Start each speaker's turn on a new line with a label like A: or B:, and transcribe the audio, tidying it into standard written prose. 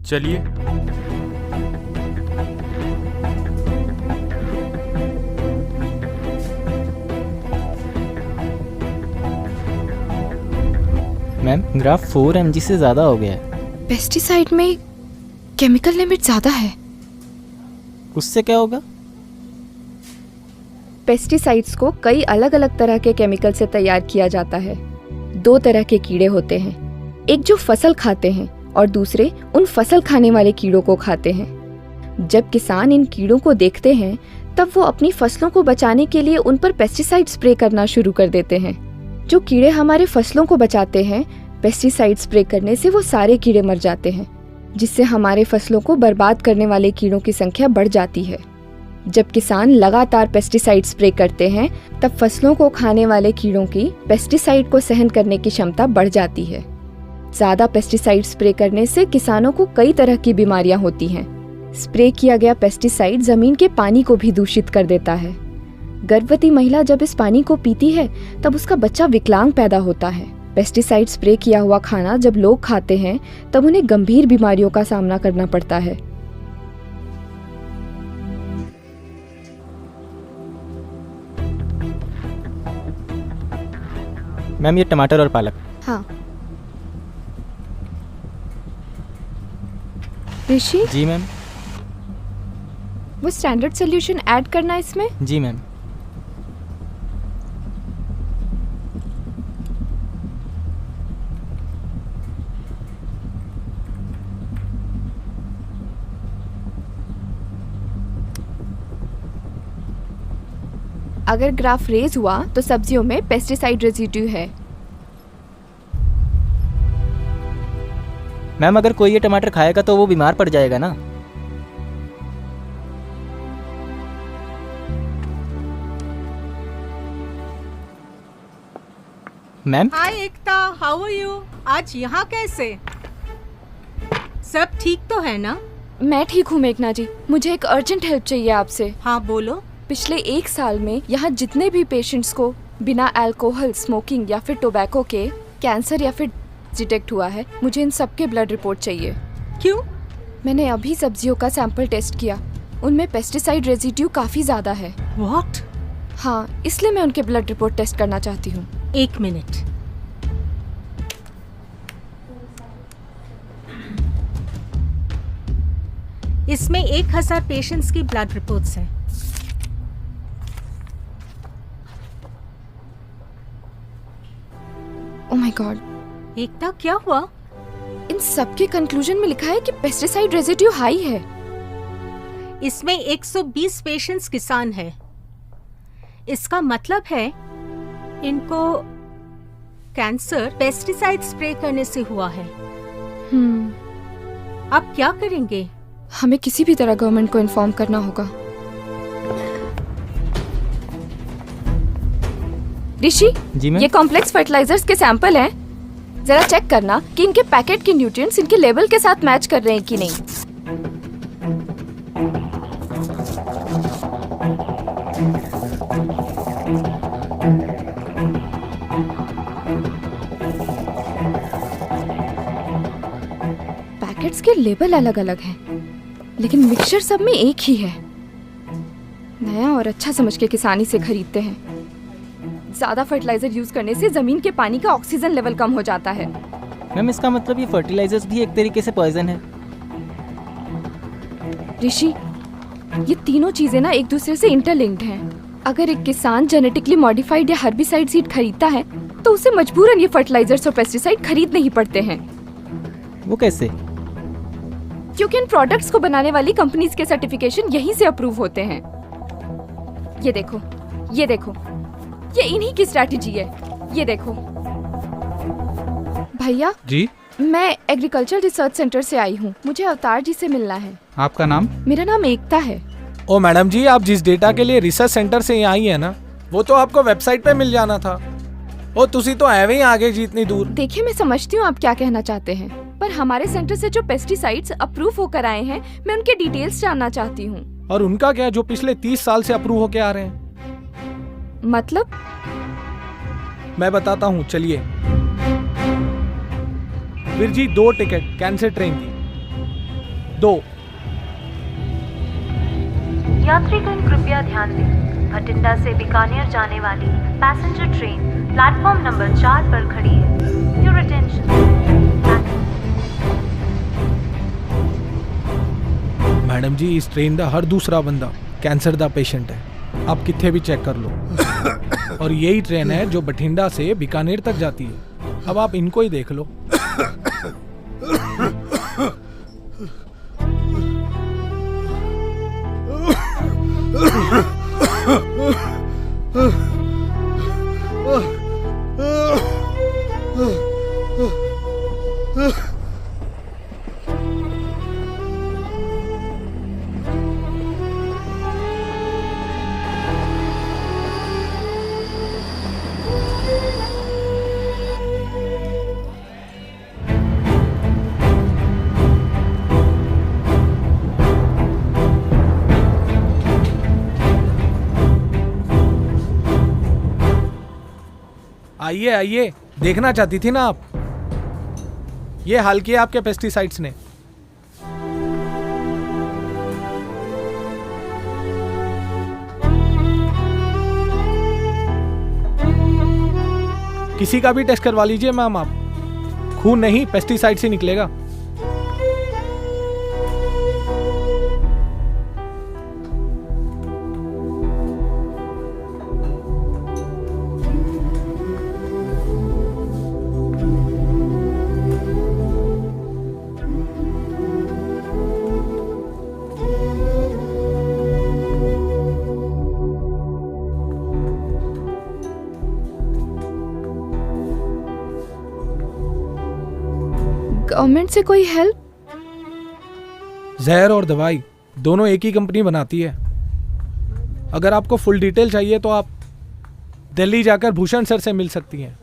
A: चलिए।
B: Ma'am graph 4 mg से ज़्यादा हो गया है।
C: पेस्टिसाइड में केमिकल लिमिट ज़्यादा है।
B: उससे क्या होगा?
C: पेस्टिसाइड्स को कई अलग अलग तरह के केमिकल से तैयार किया जाता है। 2 तरह के कीड़े होते हैं, एक जो फसल खाते हैं और दूसरे उन फसल खाने वाले कीड़ों को खाते हैं। जब किसान इन कीड़ों को देखते हैं तब वो अपनी फसलों को बचाने के लिए उन पर पेस्टिसाइड स्प्रे करना शुरू कर देते हैं। जो कीड़े हमारे फसलों को बचाते हैं, पेस्टिसाइड स्प्रे करने से वो सारे कीड़े मर जाते हैं, जिससे हमारे फसलों को बर्बाद करने वाले कीड़ों की संख्या बढ़ जाती है। जब किसान लगातार पेस्टिसाइड स्प्रे करते हैं तब फसलों को खाने वाले कीड़ों की पेस्टिसाइड को सहन करने की क्षमता बढ़ जाती है। ज्यादा पेस्टिसाइड स्प्रे करने से किसानों को कई तरह की बीमारियां होती हैं। स्प्रे किया गया पेस्टिसाइड जमीन के पानी को भी दूषित कर देता है। गर्भवती महिला जब इस पानी को पीती है तब उसका बच्चा विकलांग पैदा होता है। पेस्टिसाइड स्प्रे किया हुआ खाना जब लोग खाते हैं तब उन्हें गंभीर बीमारियों का सामना करना पड़ता है।
B: मैम ये टमाटर और पालक।
C: हाँ ऋषि,
B: जी मैम।
C: वो स्टैंडर्ड सॉल्यूशन ऐड करना इसमें।
B: जी मैम।
C: अगर ग्राफ रेज हुआ तो सब्जियों में पेस्टिसाइड रेजिड्यू है।
B: मैम अगर कोई ये टमाटर खाएगा तो वो बीमार पड़ जाएगा ना? Ma'am.
D: Hi Ekta, how are you? आज यहाँ कैसे? सब ठीक तो है ना?
C: मैं ठीक हूँ मेघना जी, मुझे एक अर्जेंट हेल्प चाहिए आपसे।
D: हाँ बोलो।
C: पिछले 1 साल में यहाँ जितने भी पेशेंट्स को बिना अल्कोहल, स्मोकिंग या फिर टोबैको के कैंसर या फिर डिटेक्ट हुआ है, मुझे इन सब के ब्लड रिपोर्ट चाहिए।
D: क्यों?
C: मैंने अभी सब्जियों का सैंपल टेस्ट किया, उनमें पेस्टिसाइड रेजिड्यू काफी ज्यादा है।
D: व्हाट?
C: हाँ, इसलिए मैं उनके ब्लड रिपोर्ट टेस्ट करना चाहती हूँ।
D: 1 मिनट। इसमें 1000 पेशेंट्स की ब्लड रिपोर्ट्स हैं।
C: ओह माय गॉड,
D: एकता क्या हुआ?
C: इन सब के कंक्लूजन में लिखा है कि पेस्टिसाइड रेजिड्यू हाई है।
D: इसमें 120 पेशेंट्स किसान हैं। इसका मतलब है इनको कैंसर पेस्टिसाइड स्प्रे करने से हुआ है। अब क्या करेंगे?
C: हमें किसी भी तरह गवर्नमेंट को इन्फॉर्म करना होगा। ऋषि,
B: जी मैम।
C: ये कॉम्प्लेक्स फर्टिलाइजर्स के सैंपल हैं। जरा चेक करना कि इनके पैकेट के न्यूट्रिएंट्स इनके लेवल के साथ मैच कर रहे हैं कि नहीं। पैकेट्स के लेबल अलग अलग हैं, लेकिन मिक्सचर सब में एक ही है। नया और अच्छा समझ के किसानी से खरीदते हैं। ज्यादा फर्टिलाइजर यूज करने से जमीन के पानी का ऑक्सीजन लेवल कम हो जाता है।
B: मैम इसका मतलब ये फर्टिलाइजर्स भी एक तरीके से पॉइजन है।
C: ऋषि, ये तीनों चीजें ना एक दूसरे से इंटरलिंक्ड हैं। अगर एक किसान जेनेटिकली मॉडिफाइड या हर्बिसाइड सीड खरीदता है तो उसे मजबूरन ये फर्टिलाइजर्स और पेस्टिसाइड खरीदने ही पड़ते हैं।
B: वो कैसे?
C: क्योंकि इन प्रोडक्ट्स को बनाने वाली कंपनीज के सर्टिफिकेशन यहीं से अप्रूव होते हैं। ये देखो, ये देखो, ये इन्हीं की स्ट्रैटेजी है। ये देखो भैया
E: जी,
C: मैं एग्रीकल्चर रिसर्च सेंटर से आई हूँ, मुझे अवतार जी से मिलना है।
E: आपका नाम?
C: मेरा नाम एकता है।
F: ओ मैडम जी, आप जिस डेटा के लिए रिसर्च सेंटर से यहाँ आई है ना, वो तो आपको वेबसाइट पे मिल जाना था। ओ तुसी तो एवे ही आगे जी इतनी दूर।
C: देखिए, मैं समझती हूँ आप क्या कहना चाहते हैं, पर हमारे सेंटर से जो पेस्टिसाइड्स अप्रूव होकर आए हैं, मैं उनके डिटेल्स जानना चाहती हूँ।
F: और उनका क्या, जो पिछले 30 साल से अप्रूव होके आ रहे हैं?
C: मतलब?
F: मैं बताता हूँ, चलिए। Veer ji 2 ticket cancer train की। 2।
A: यात्रीगण कृपया ध्यान दें, भटिंडा से बीकानेर जाने वाली पैसेंजर ट्रेन प्लेटफॉर्म नंबर 4 पर खड़ी है। Your attention.
F: मैडम जी, इस ट्रेन का हर दूसरा बंदा कैंसर का पेशेंट है, आप कितने भी चेक कर लो। और यही ट्रेन है जो बठिंडा से बीकानेर तक जाती है। अब आप इनको ही देख लो। आइए आइए, देखना चाहती थी ना आप। ये हाल किया आपके पेस्टिसाइड्स ने। किसी का भी टेस्ट करवा लीजिए मैम आप, खून नहीं पेस्टिसाइड से निकलेगा।
C: गवर्नमेंट से कोई हेल्प?
F: जहर और दवाई दोनों एक ही कंपनी बनाती है। अगर आपको फुल डिटेल चाहिए तो आप दिल्ली जाकर भूषण सर से मिल सकती हैं।